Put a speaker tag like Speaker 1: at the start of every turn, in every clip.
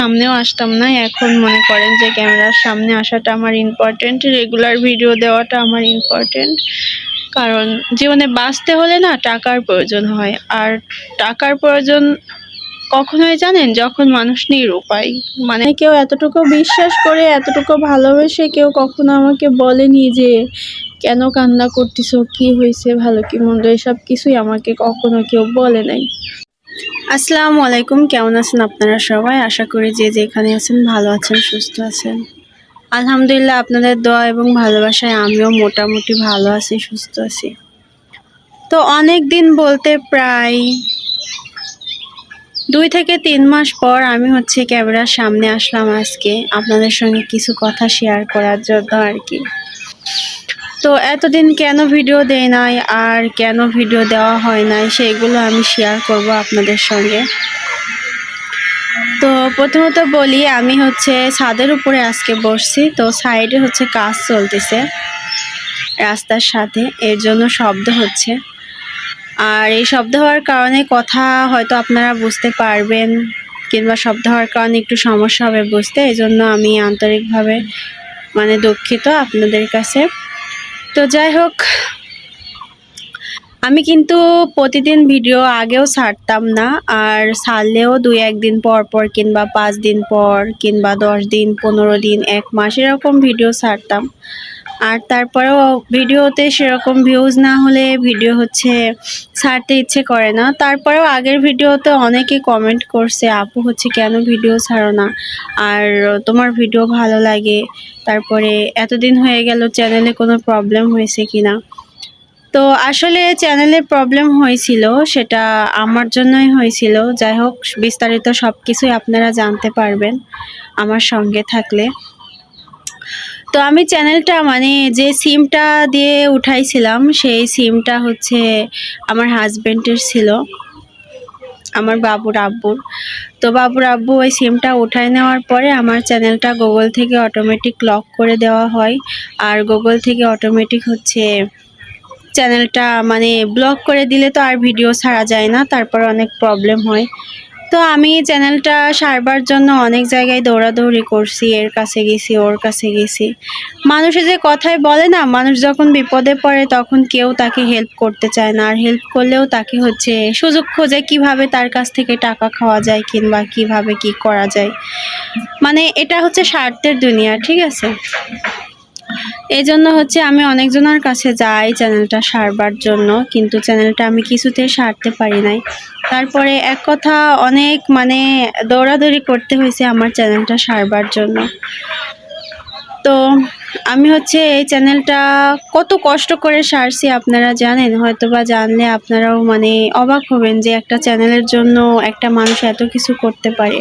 Speaker 1: সামনেও আসতাম না। এখন মনে করেন যে ক্যামেরার সামনে আসাটা আমার ইম্পর্টেন্ট, রেগুলার ভিডিও দেওয়াটা আমার ইম্পর্টেন্ট। কারণ জীবনে বাঁচতে হলে না টাকার প্রয়োজন হয়, আর টাকার প্রয়োজন কখনোই জানেন যখন মানুষ নিরুপায়। মানে কেউ এতটুকু বিশ্বাস করে, এতটুকু ভালোবেসে কেউ কখনো আমাকে বলেনি যে কেন কান্না করতেছো, কি হয়েছে, ভালো কি মন্দ, এসব কিছুই আমাকে কখনো কেউ বলে নাই। আসসালামু আলাইকুম, কেমন আছেন আপনারা সবাই? আশা করি যে যেখানে আছেন ভালো আছেন, সুস্থ আছেন। আলহামদুলিল্লাহ, আপনাদের দোয়া এবং ভালোবাসায় আমিও মোটামুটি ভালো আছি, সুস্থ আছি। তো অনেক দিন বলতে প্রায় 2 থেকে 3 মাস পর আমি ক্যামেরার সামনে আসলাম আজকে আপনাদের সঙ্গে কিছু কথা শেয়ার করার জন্য আর কি। তো এতদিন কেন ভিডিও দেই নাই আর কেন ভিডিও দেওয়া হয় নাই সেগুলো আমি শেয়ার করব আপনাদের সঙ্গে। তো প্রথমত বলি, আমি ছাদের উপরে আজকে বসছি। তো সাইডে কাজ চলতেছে রাস্তার সাথে, এর জন্য শব্দ হচ্ছে। আর এই শব্দ হওয়ার কারণে কথা হয়তো আপনারা বুঝতে পারবেন, কিংবা শব্দ হওয়ার কারণে একটু সমস্যা হবে বুঝতে। এই জন্য আমি আন্তরিকভাবে দুঃখিত আপনাদের কাছে। তো যাই হোক, আমি কিন্তু প্রতিদিন ভিডিও আগেও ছাড়তাম না, আর ছাড়লেও 2-1 দিন পর পর, কিংবা 5 দিন পর, কিংবা 10 দিন, 15 দিন, 1 মাস এরকম ভিডিও ছাড়তাম। আর তারপরেও ভিডিওতে সেরকম ভিউজ না হলে ভিডিও ছাড়তে ইচ্ছে করে না। তারপরেও আগের ভিডিওতে অনেকে কমেন্ট করছে, আপু কেন ভিডিও ছাড়ো না, আর তোমার ভিডিও ভালো লাগে, তারপরে এতদিন হয়ে গেল চ্যানেলে কোনো প্রবলেম হয়েছে কিনা। তো আসলে চ্যানেলে প্রবলেম হয়েছিল, সেটা আমার জন্যই হয়েছিল। যাই হোক, বিস্তারিত সব কিছুই আপনারা জানতে পারবেন আমার সঙ্গে থাকলে। তো আমি চ্যানেলটা যে সিমটা দিয়ে উঠাইছিলাম, সেই সিমটা আমার হাজবেন্ডের ছিল, আমার বাবুর আব্বুর। তো বাবুর আব্বু ওই সিমটা উঠাই নেওয়ার পরে আমার চ্যানেলটা গুগল থেকে অটোমেটিক লক করে দেওয়া হয়। আর গুগল থেকে অটোমেটিক চ্যানেলটা ব্লক করে দিলে তো আর ভিডিও ছাড়া যায় না, তারপর অনেক প্রবলেম হয়। তো আমি চ্যানেলটা সারবার জন্য অনেক জায়গায় দৌড়াদৌড়ি করছি, এর কাছে গেছি, ওর কাছে গেছি। মানুষে যে কথায় বলে না, মানুষ যখন বিপদে পড়ে তখন কেউ তাকে হেল্প করতে চায় না, আর হেল্প করলেও তাকে সুযোগ খোঁজে কিভাবে তার কাছ থেকে টাকা খাওয়া যায়, কিংবা কিভাবে কি করা যায়। এটা স্বার্থের দুনিয়া, ঠিক আছে। এই জন্য আমি অনেকজনের কাছে যাই চ্যানেলটা সারবার জন্য, কিন্তু চ্যানেলটা আমি কিছুতে সারতে পারি নাই। তারপরে এক কথা অনেক দৌড়াদৌড়ি করতে হয়েছে আমার চ্যানেলটা সারবার জন্য। তো আমি এই চ্যানেলটা কত কষ্ট করে সারছি আপনারা জানেন, হয়তো বা জানলে আপনারাও অবাক হবেন যে একটা চ্যানেলের জন্য একটা মানুষ এত কিছু করতে পারে।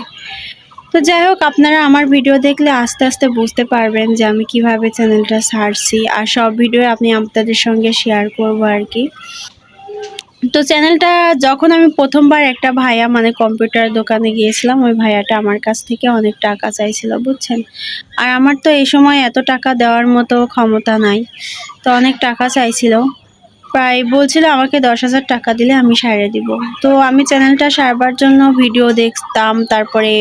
Speaker 1: তো যাই হোক, আপনারা আমার ভিডিও দেখলে আস্তে আস্তে বুঝতে পারবেন যে আমি কিভাবে চ্যানেলটা ছাড়ছি, আর সব ভিডিও আপনি আপনাদের সঙ্গে শেয়ার করব আর কি। তো চ্যানেলটা যখন আমি প্রথমবার একটা ভাইয়া কম্পিউটার দোকানে গিয়েছিলাম, ওই ভাইয়াটা আমার কাছ থেকে অনেক টাকা চাইছিল, বুঝছেন। আর আমার তো এই সময় এত টাকা দেওয়ার মতো ক্ষমতা নাই, তো অনেক টাকা চাইছিল। প্রায় বলছিল আমাকে 10,000 টাকা দিলে আমি সারিয়ে দিব। তো আমি চ্যানেলটা সারবার জন্য ভিডিও দেখতাম, তারপরে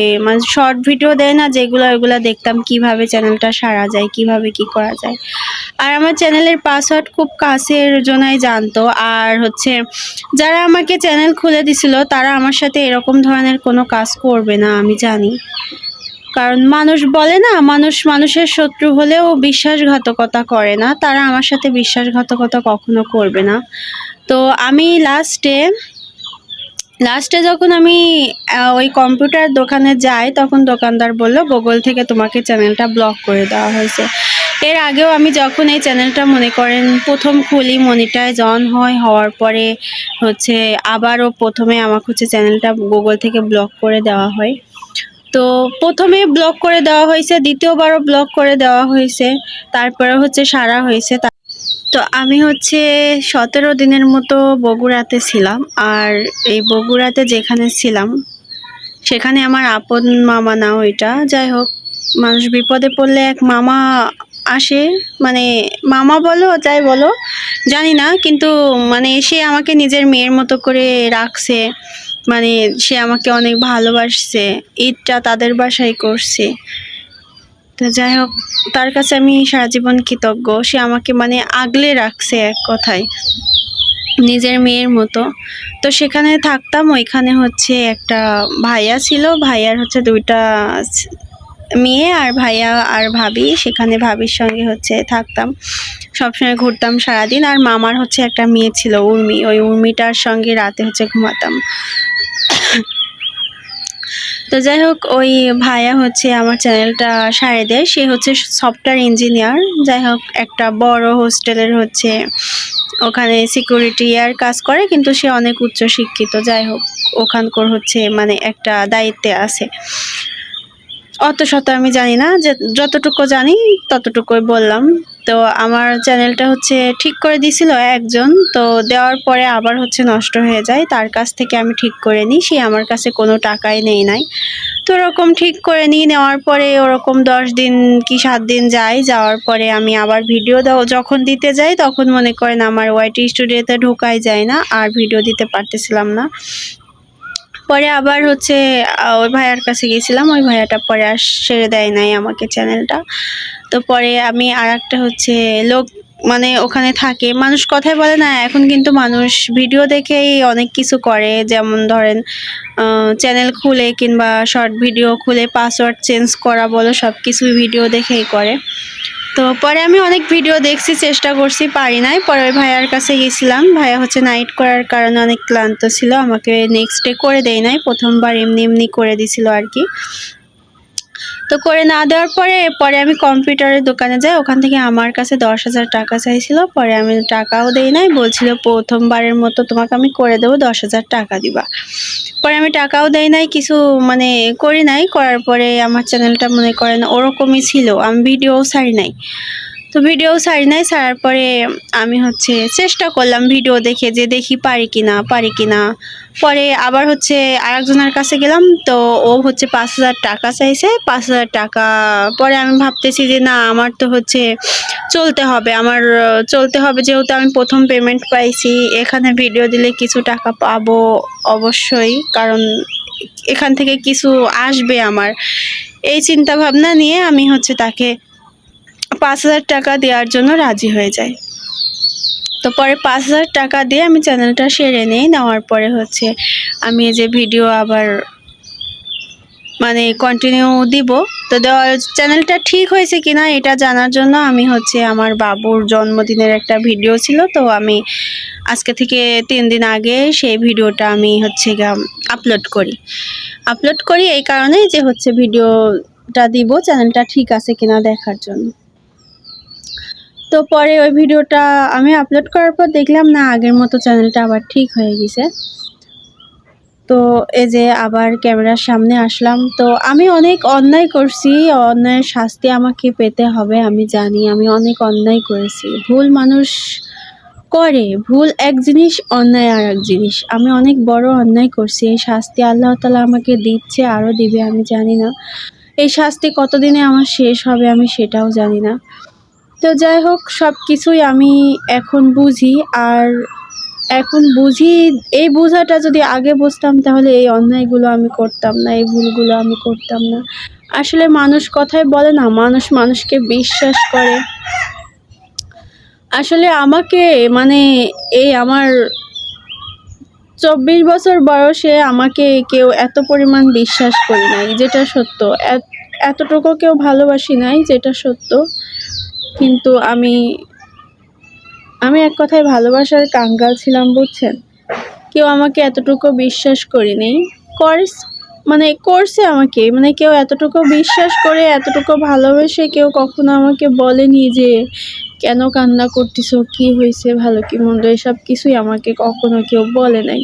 Speaker 1: শর্ট ভিডিও দেয় না যেগুলো, ওইগুলো দেখতাম কিভাবে চ্যানেলটা সারা যায়, কিভাবে কি করা যায়। আর আমার চ্যানেলের পাসওয়ার্ড খুব কাছের জনাই জানতো। আর যারা আমাকে চ্যানেল খুলে দিছিল তারা আমার সাথে এরকম ধরনের কোনো কাজ করবে না, আমি জানি। কারণ মানুষ বলে না, মানুষের শত্রু হলেও বিশ্বাসঘাতকতা করে না, তারা আমার সাথে বিশ্বাসঘাতকতা কখনো করবে না। তো আমি লাস্টে যখন আমি ওই কম্পিউটার দোকানে যাই, তখন দোকানদার বলল গুগল থেকে তোমাকে চ্যানেলটা ব্লক করে দেওয়া হয়েছে। এর আগেও আমি যখন এই চ্যানেলটা প্রথম খুলি, মনিটাইজ অন হওয়ার পরে আবারও প্রথমে আমাকে চ্যানেলটা গুগল থেকে ব্লক করে দেওয়া হয়। তো প্রথমে ব্লক করে দেওয়া হয়েছে, দ্বিতীয়বারও ব্লক করে দেওয়া হয়েছে, তারপরে সারা হয়েছে। তো আমি 17 দিনের মতো বগুড়াতে ছিলাম। আর এই বগুড়াতে যেখানে ছিলাম সেখানে আমার আপন মামা না ওইটা, যাই হোক, মানুষ বিপদে পড়লে এক মামা আসে, মামা বলো যাই বলো জানি না, কিন্তু সে আমাকে নিজের মেয়ের মতো করে রাখছে। মানে সে আমাকে অনেক ভালোবাসছে, ঈদটা তাদের বাসায় করছে। তো যাই হোক, তার কাছে আমি সারা জীবন কৃতজ্ঞ। সে আমাকে মানে আগলে রাখছে এক কথায়, নিজের মেয়ের মতো। তো সেখানে থাকতাম, ওইখানে হচ্ছে একটা ভাইয়া ছিল, ভাইয়ার হচ্ছে 2টা মেয়ে, আর ভাইয়া আর ভাবি। সেখানে ভাবির সঙ্গে হচ্ছে থাকতাম, সবসময় ঘুরতাম সারাদিন। আর মামার হচ্ছে একটা মেয়ে ছিল, উর্মি, ওই উর্মিটার সঙ্গে রাতে হচ্ছে ঘুমাতাম। তো যাই হোক, ওই ভাইয়া হচ্ছে আমার চ্যানেলটা সারিয়ে দেয়। সে হচ্ছে সফটওয়্যার ইঞ্জিনিয়ার। যাই হোক, একটা বড় হোস্টেলের হচ্ছে ওখানে সিকিউরিটি আর কাজ করে, কিন্তু সে অনেক উচ্চ শিক্ষিত। যাই হোক, ওখানকার হচ্ছে মানে একটা দায়িত্বে আছে। অত শত আমি জানি না, যে যতটুকু জানি ততটুকুই বললাম। তো আমার চ্যানেলটা হচ্ছে ঠিক করে দিছিল একজন, তো দেওয়ার পরে আবার হচ্ছে নষ্ট হয়ে যায়। তার কাছ থেকে আমি ঠিক করে নিই, সে আমার কাছে কোনো টাকাই নেই নাই। তো ওরকম ঠিক করে নিই, নেওয়ার পরে ওরকম 10 দিন কি 7 দিন যায়, যাওয়ার পরে আমি আবার ভিডিও যখন দিতে যাই, তখন মনে করেন আমার ওয়াইটি স্টুডিওতে ঢোকাই যায় না, আর ভিডিও দিতে পারতেছিলাম না। পরে আবার হচ্ছে ওই ভাইয়ার কাছে গেছিলাম, ওই ভাইয়াটা পরে আর ছেড়ে দেয় নাই আমাকে চ্যানেলটা। তো পরে আমি আর একটা হচ্ছে লোক মানে ওখানে থাকে, মানুষ কথাই বলে না, এখন কিন্তু মানুষ ভিডিও দেখেই অনেক কিছু করে। যেমন ধরেন চ্যানেল খুলে কিংবা শর্ট ভিডিও খুলে পাসওয়ার্ড চেঞ্জ করা বলো, সব কিছু ভিডিও দেখেই করে। তো পরে আমি অনেক ভিডিও দেখছি, চেষ্টা করছি, পারি নাই। পরে ওই ভাইয়ার কাছে গেছিলাম, ভাইয়া হচ্ছে নাইট করার কারণে অনেক ক্লান্ত ছিল, আমাকে নেক্সট ডে করে দেয় নাই, প্রথমবার এমনি এমনি করে দিছিল আর কি। তো করে না দেওয়ার পরে পরে আমি কম্পিউটারের দোকানে যাই, ওখান থেকে আমার কাছে 10,000 টাকা চাইছিল। পরে আমি টাকাও দেই নাই, বলছিল প্রথমবারের মতো তোমাকে আমি করে দেবো, 10,000 টাকা দিবা। পরে আমি টাকাও দেই নাই, কিছু মানে করি নাই। করার পরে আমার চ্যানেলটা মনে করেন ওরকমই ছিল, আমি ভিডিও ছাড়ি নাই। তো ভিডিও ছাড়ি নাই, ছাড়ার পরে আমি হচ্ছে চেষ্টা করলাম ভিডিও দেখে, যে দেখি পারি কিনা পারি কিনা। পরে আবার হচ্ছে আরেকজনের কাছে গেলাম, তো ও হচ্ছে 5,000 টাকা চাইছে, 5,000 টাকা। পরে আমি ভাবতেছি যে না, আমার তো হচ্ছে চলতে হবে, আমার চলতে হবে, যেহেতু আমি প্রথম পেমেন্ট পাইছি, এখানে ভিডিও দিলে কিছু টাকা পাবো অবশ্যই, কারণ এখান থেকে কিছু আসবে আমার। এই চিন্তা ভাবনা নিয়ে আমি হচ্ছে তাকে 5,000 টাকা দেওয়ার জন্য রাজি হয়ে যায়। তো পরে 5,000 টাকা দিয়ে আমি চ্যানেলটা সেরে নিই, নেওয়ার পরে হচ্ছে আমি এই যে ভিডিও আবার মানে কন্টিনিউ দিব। তো দেওয়ার চ্যানেলটা ঠিক হয়েছে কিনা এটা জানার জন্য আমি হচ্ছে আমার বাবুর জন্মদিনের একটা ভিডিও ছিল, তো আমি আজকে থেকে 3 দিন আগে সেই ভিডিওটা আমি হচ্ছে আপলোড করি এই কারণেই যে হচ্ছে ভিডিওটা দিব চ্যানেলটা ঠিক আছে কিনা দেখার জন্য। তো পরে ওই ভিডিওটা আমি আপলোড করার পর দেখলাম না, আগের মতো চ্যানেলটা আবার ঠিক হয়ে গেছে। তো এই যে আবার ক্যামেরার সামনে আসলাম। তো আমি অনেক অন্যায় করছি, অন্যায়ের শাস্তি আমাকে পেতে হবে, আমি জানি আমি অনেক অন্যায় করেছি। ভুল মানুষ করে, ভুল এক জিনিস, অন্যায় আর এক জিনিস। আমি অনেক বড় অন্যায় করছি, এই শাস্তি আল্লাহ তাআলা আমাকে দিচ্ছে, আরও দিবে আমি জানি না। এই শাস্তি কতদিনে আমার শেষ হবে আমি সেটাও জানি না। তো যাই হোক, সব কিছুই আমি এখন বুঝি, আর এখন বুঝি, এই বোঝাটা যদি আগে বুঝতাম তাহলে এই অন্যায়গুলো আমি করতাম না, এই ভুলগুলো আমি করতাম না। আসলে মানুষ কথায় বলে না, মানুষ মানুষকে বিশ্বাস করে। আসলে আমাকে মানে এই আমার 24 বছর বয়সে আমাকে কেউ এত পরিমাণ বিশ্বাস করে নাই, যেটা সত্য। এতটুকু কেউ ভালোবাসি নাই, যেটা সত্য। কিন্তু আমি এক কথায় ভালোবাসার কাঙ্গাল ছিলাম, বুঝছেন। কেউ আমাকে এতটুকু বিশ্বাস করেনি, করছে আমাকে, মানে কেউ এতটুকু বিশ্বাস করে, এতটুকু ভালোবেসে কেউ কখনো আমাকে বলেনি যে কেন কান্না করতেছো, কি হয়েছে, ভালো কি মন্দ, এসব কিছুই আমাকে কখনো কেউ বলে নাই।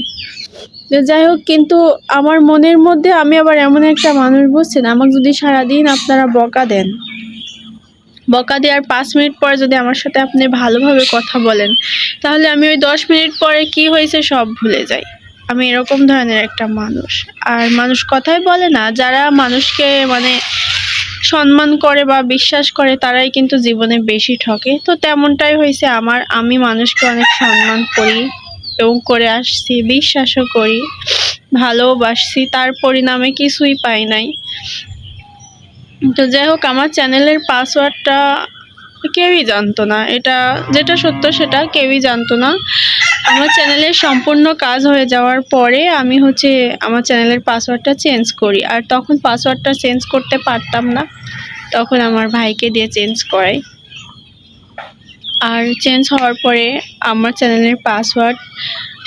Speaker 1: তো যাই হোক, কিন্তু আমার মনের মধ্যে আমি আবার এমন একটা মানুষ, বুঝছেন, আমাকে যদি সারাদিন আপনারা বকা দেওয়ার 5 মিনিট পরে যদি আমার সাথে আপনি ভালোভাবে কথা বলেন, তাহলে আমি ওই 10 মিনিট পরে কি হয়েছে সব ভুলে যাই। আমি এরকম ধরনের একটা মানুষ। আর মানুষ কথাই বলে না, যারা মানুষকে মানে সম্মান করে বা বিশ্বাস করে তারাই কিন্তু জীবনে বেশি ঠকে। তো তেমনটাই হয়েছে আমার। আমি মানুষকে অনেক সম্মান করি, এবং করে আসছি, বিশ্বাসও করি, ভালোবাসছি, তার পরিণামে কিছুই পাই নাই। তো যাই হোক, আমার চ্যানেলের পাসওয়ার্ডটা কেউই জানতো না, এটা যেটা সত্য সেটা কেউই জানতো না। আমার চ্যানেলের সম্পূর্ণ কাজ হয়ে যাওয়ার পরে আমি আমার চ্যানেলের পাসওয়ার্ডটা চেঞ্জ করি, আর তখন পাসওয়ার্ডটা চেঞ্জ করতে পারতাম না, তখন আমার ভাইকে দিয়ে চেঞ্জ করাই। আর চেঞ্জ হওয়ার পরে আমার চ্যানেলের পাসওয়ার্ড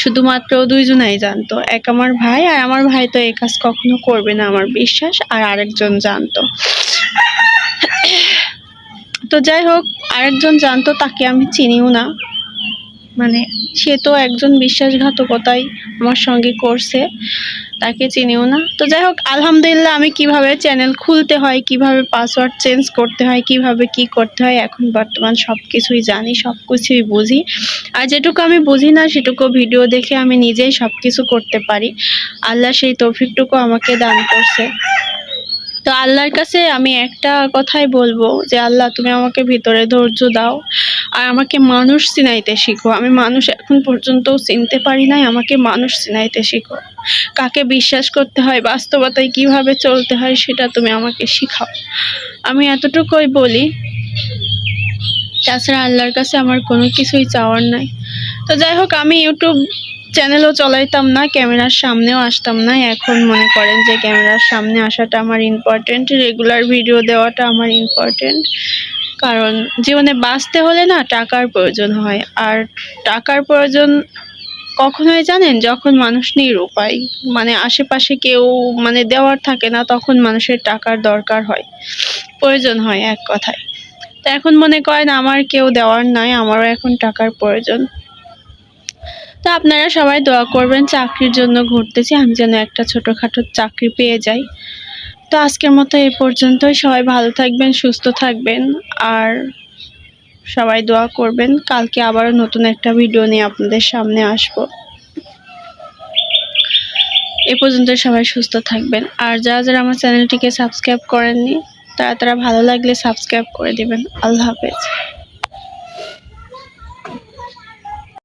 Speaker 1: শুধুমাত্র দুইজনাই জানতো, এক আমার ভাই, আর আমার ভাই তো এই কাজ কখনো করবে না আমার বিশ্বাস, আর আরেকজন জানতো। তো যাই হোক, আরেকজন জানতো, তাকে আমি চিনিও না, মানে সে তো একজন বিশ্বাসঘাতকতাই আমার সঙ্গে করছে, তাকে চিনিও না। তো যাই হোক, আলহামদুলিল্লাহ, আমি কিভাবে চ্যানেল খুলতে হয়, কিভাবে পাসওয়ার্ড চেঞ্জ করতে হয়, কিভাবে কি করতে হয়, এখন বর্তমান সব কিছুই জানি, সব কিছুই বুঝি। আর যেটুকু আমি বুঝি না সেটুকু ভিডিও দেখে আমি নিজেই সব কিছু করতে পারি। আল্লাহ সেই তৌফিকটুকু আমাকে দান করছে। তো আল্লাহর কাছে আমি একটা কথাই বলবো যে আল্লাহ, তুমি আমাকে ভিতরে ধৈর্য দাও, আর আমাকে মানুষ চিনাইতে শিখো। আমি মানুষ এখন পর্যন্ত চিনতে পারি নাই, আমাকে মানুষ চিনাইতে শিখো। কাকে বিশ্বাস করতে হয়, বাস্তবতায় কিভাবে চলতে হয়, সেটা তুমি আমাকে শিখাও। আমি এতটুকুই বলি, তাছাড়া আল্লাহর কাছে আমার কোনো কিছুই চাওয়ার নাই। তো যাই হোক, আমি ইউটিউব চ্যানেলও চলাইতাম না, ক্যামেরার সামনেও আসতাম না। এখন মনে করেন যে ক্যামেরার সামনে আসাটা আমার ইম্পর্টেন্ট, রেগুলার ভিডিও দেওয়াটা আমার ইম্পর্টেন্ট। কারণ জীবনে বাঁচতে হলে না টাকার প্রয়োজন হয়, আর টাকার প্রয়োজন কখনোই জানেন, যখন মানুষ নিরুপায়, মানে আশেপাশে কেউ দেওয়ার থাকে না, তখন মানুষের টাকার দরকার হয়, প্রয়োজন হয় এক কথায়। তো এখন মনে করেন আমার কেউ দেওয়ার নাই, আমারও এখন টাকার প্রয়োজন। তো আপনারা সবাই দোয়া করবেন, চাকরির জন্য ঘুরতেছি, আমি যেন একটা ছোটখাটো চাকরি পেয়ে যাই। তো আজকের মতো এ পর্যন্তই। সবাই ভালো থাকবেন, সুস্থ থাকবেন, আর সবাই দোয়া করবেন। কালকে আবারও নতুন একটা ভিডিও নিয়ে আপনাদের সামনে আসবো। এ পর্যন্ত সবাই সুস্থ থাকবেন, আর যারা যারা আমার চ্যানেলটিকে সাবস্ক্রাইব করেননি তারা ভালো লাগলে সাবস্ক্রাইব করে দিবেন। আল্লাহ হাফেজ।